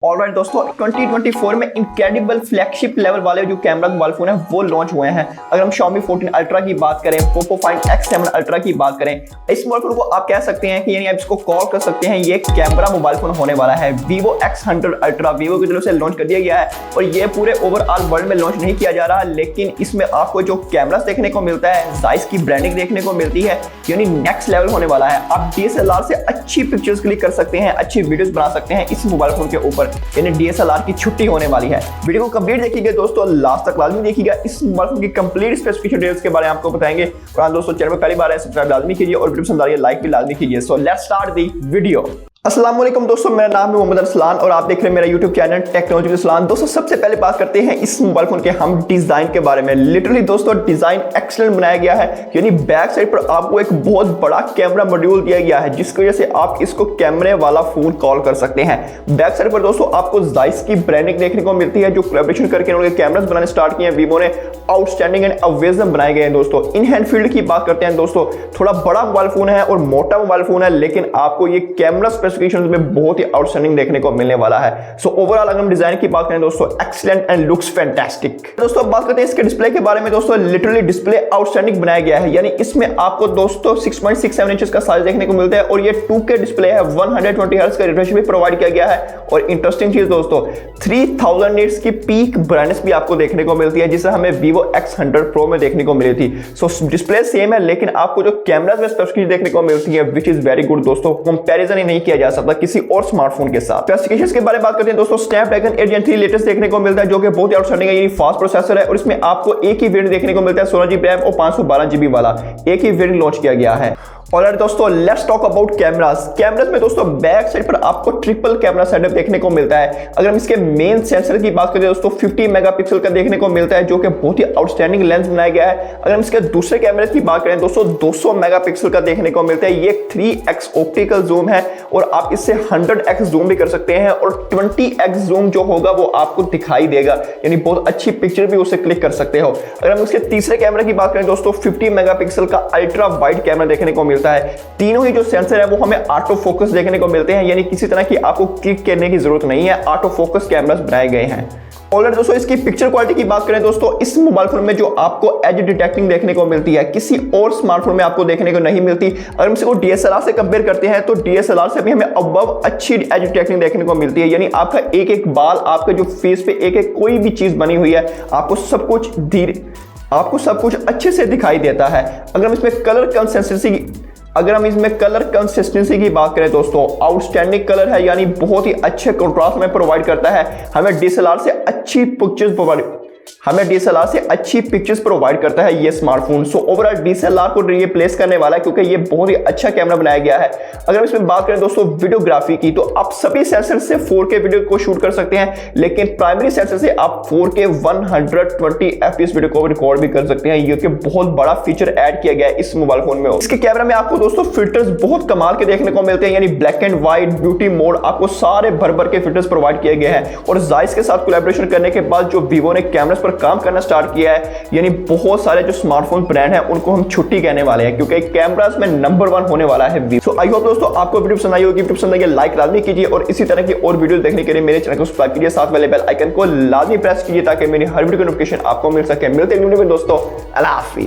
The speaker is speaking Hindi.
ऑलराइट दोस्तों, 2024 में इनक्रेडिबल फ्लैगशिप लेवल वाले जो कैमरा मोबाइल फोन है वो लॉन्च हुए हैं। अगर हम Xiaomi 14 अल्ट्रा की बात करें, Poco Find X7 अल्ट्रा की बात करें, इस मोबाइल फोन को आप कह सकते हैं कि यानी आप इसको कॉल कर सकते हैं ये कैमरा मोबाइल फोन होने वाला है। Vivo X100 अल्ट्रा Vivo की तरफ से लॉन्च कर दिया गया है और ये पूरे ओवरऑल वर्ल्ड में लॉन्च नहीं किया जा रहा, लेकिन इसमें आपको जो कैमरास देखने को मिलता है, Zeiss की ब्रांडिंग देखने को मिलती है, यानी नेक्स्ट लेवल होने वाला है। आप DSLR से अच्छी पिक्चर्स क्लिक कर सकते हैं, अच्छी वीडियोस बना सकते हैं इस मोबाइल फोन के ऊपर, यानी DSLR की छुट्टी होने वाली है। वीडियो को कंप्लीट देखिएगा दोस्तों, लास्ट तक लाजमी देखिएगा। इस मोबाइल फोन की कंप्लीट स्पेसिफिकेशन डिटेल्स के बारे में आपको बताएंगे। और दोस्तों, चैनल में पहली बार है सब्सक्राइब लाजमी कीजिए और वीडियो पसंद आ रही है लाइक भी लाजमी कीजिए। So let's start the video. अस्सलाम वालेकुम दोस्तों, मेरा नाम है मोहम्मद अरसलान और आप देख रहे हैं मेरा यूट्यूब चैनल टेक्नोलॉजी अरसलान। दोस्तों, सबसे पहले बात करते हैं इस मोबाइल फोन के हम डिजाइन के बारे में। लिटरली दोस्तों, डिजाइन एक्सीलेंट बनाया गया है, यानी बैक साइड पर आपको एक बहुत बड़ा कैमरा मॉड्यूल दिया गया है जिसकी वजह से आप इसको कैमरे वाला फोन कॉल कर सकते हैं। बैक साइड पर दोस्तों आपको Zeiss की ब्रांडिंग देखने को मिलती है, जो कोलैबोरेशन करके उन्होंने कैमरास बनाने स्टार्ट किए हैं। Vivo ने आउटस्टैंडिंग एंड अमेजिंग बनाए गए हैं दोस्तों। इन हैंड फील्ड की बात करते हैं दोस्तों, थोड़ा बड़ा मोबाइल फोन है और मोटा मोबाइल फोन है, लेकिन आपको ये कैमरा स्पेसिफिकेशंस में बहुत ही आउटस्टैंडिंग देखने को मिलने वाला है। सो ओवरऑल अगर हम डिजाइन की बात करें दोस्तों, एक्सीलेंट एंड लुक्स फैंटास्टिक। दोस्तों बात करते हैं इसके डिस्प्ले के बारे में। दोस्तों लिटरली डिस्प्ले आउटस्टैंडिंग बनाया गया है, यानी इसमें आपको दोस्तों 6.67 इंच का साइज देखने को मिलता है और ये 2K डिस्प्ले है। 120 हर्ट्ज का रिफ्रेश भी प्रोवाइड किया गया है और इंटरेस्टिंग चीज दोस्तों, 3000 निट्स की पीक ब्राइटनेस भी आपको देखने को मिलती है, जिसे हमें Vivo X100 Pro में देखने को मिली थी। सो डिस्प्ले सेम है, लेकिन आपको जो कैमरास में स्पेसिफिकेशन देखने को मिलती है विच इज वेरी गुड दोस्तों। कंपैरिजन ही नहीं किया जा सकता किसी और स्मार्टफोन के साथ। स्पेसिफिकेशंस के बारे में बात करते हैं दोस्तों, Snapdragon 8 Gen 3 लेटेस्ट देखने को मिलता है, जो कि बहुत ही आउटस्टैंडिंग है, यानी फास्ट प्रोसेसर है और इसमें आपको एक ही वेरिएंट देखने को मिलता है 16GB रैम और 512GB वाला एक ही वेरिएंट लॉन्च किया गया है। ऑलराइट दोस्तों, लेट्स टॉक अबाउट कैमरास में दोस्तों बैक साइड पर आपको ट्रिपल कैमरा सेटअप देखने को मिलता है। अगर हम इसके मेन सेंसर की बात करें दोस्तों, 50 मेगापिक्सल का देखने को मिलता है, जो कि बहुत ही आउटस्टैंडिंग लेंस बनाया गया है। अगर हम इसके दूसरे कैमरे की बात करें दोस्तों, 200 मेगापिक्सल का देखने को मिलता है। ये 3x ऑप्टिकल जूम है और आप इससे 100x जूम भी कर सकते हैं और 20x जूम जो होगा वो आपको दिखाई देगा, यानी बहुत अच्छी पिक्चर भी उससे क्लिक कर सकते हो। अगर हम इसके तीसरे कैमरे की बात करें दोस्तों, 50 मेगापिक्सल का अल्ट्रा वाइड कैमरा देखने को मिलता है। तीनों ही जो सेंसर है वो हमें ऑटो फोकस देखने को मिलते हैं, यानी किसी तरह की आपको क्लिक करने की जरूरत नहीं है, ऑटो फोकस कैमरास बनाए गए हैं। ऑलराइट दोस्तों, इसकी पिक्चर क्वालिटी की बात करें दोस्तों, इस मोबाइल फोन में जो आपको एज डिटेक्टिंग देखने को मिलती है किसी और स्मार्टफोन में आपको देखने को नहीं मिलती। अगर हम इसको DSLR से कंपेयर करते हैं तो DSLR से भी हमें अबव अच्छी एज डिटेक्टिंग देखने को मिलती है, यानी आपका एक एक बाल, आपका जो फेस पे एक एक कोई भी चीज बनी हुई है, आपको सब कुछ अच्छे से दिखाई देता है। अगर हम इसमें कलर कंसिस्टेंसी की बात करें दोस्तों, आउटस्टैंडिंग कलर है, यानी बहुत ही अच्छे कंट्रास्ट में प्रोवाइड करता है। हमें DSLR से अच्छी पिक्चर्स प्रोवाइड करता है ये स्मार्टफोन। सो ओवरऑल DSLR को रिप्लेस करने वाला है, क्योंकि ये बहुत ही अच्छा कैमरा बनाया गया है। अगर हम इसमें बात करें दोस्तों वीडियोग्राफी की, तो आप सभी सेंसर से 4K वीडियो को शूट कर सकते हैं, लेकिन प्राइमरी सेंसर से आप 4K 120 FPS वीडियो को रिकॉर्ड भी कर सकते हैं। ये कि बहुत बड़ा फीचर ऐड किया गया है इस मोबाइल फोन में। इसके कैमरा में आपको दोस्तों फिल्टर्स बहुत कमाल के देखने को मिलते हैं, यानी black and white, beauty mode, आपको सारे भर के फिल्टर्स प्रोवाइड किए गए हैं। और Zeiss के साथ कोलैबोरेशन करने के बाद जो Vivo ने कैमरा पर काम करना स्टार्ट किया है, यानी बहुत सारे जो स्मार्टफोन ब्रांड हैं उनको हम छुट्टी कहने वाले हैं, क्योंकि कैमरास में नंबर 1 होने वाला है। सो आई होप दोस्तों आपको वीडियो पसंद आई होगी। वीडियो पसंद आई लाइक लाजमी कीजिए और इसी तरह की और वीडियो देखने के लिए मेरे चैनल को सब्सक्राइब कीजिए, साथ वाले बेल आइकन को लाजमी प्रेस कीजिए ताकि मेरी हर वीडियो की नोटिफिकेशन आपको मिल सके। मिलते हैं वीडियो में दोस्तों, अल्लाह हाफिज।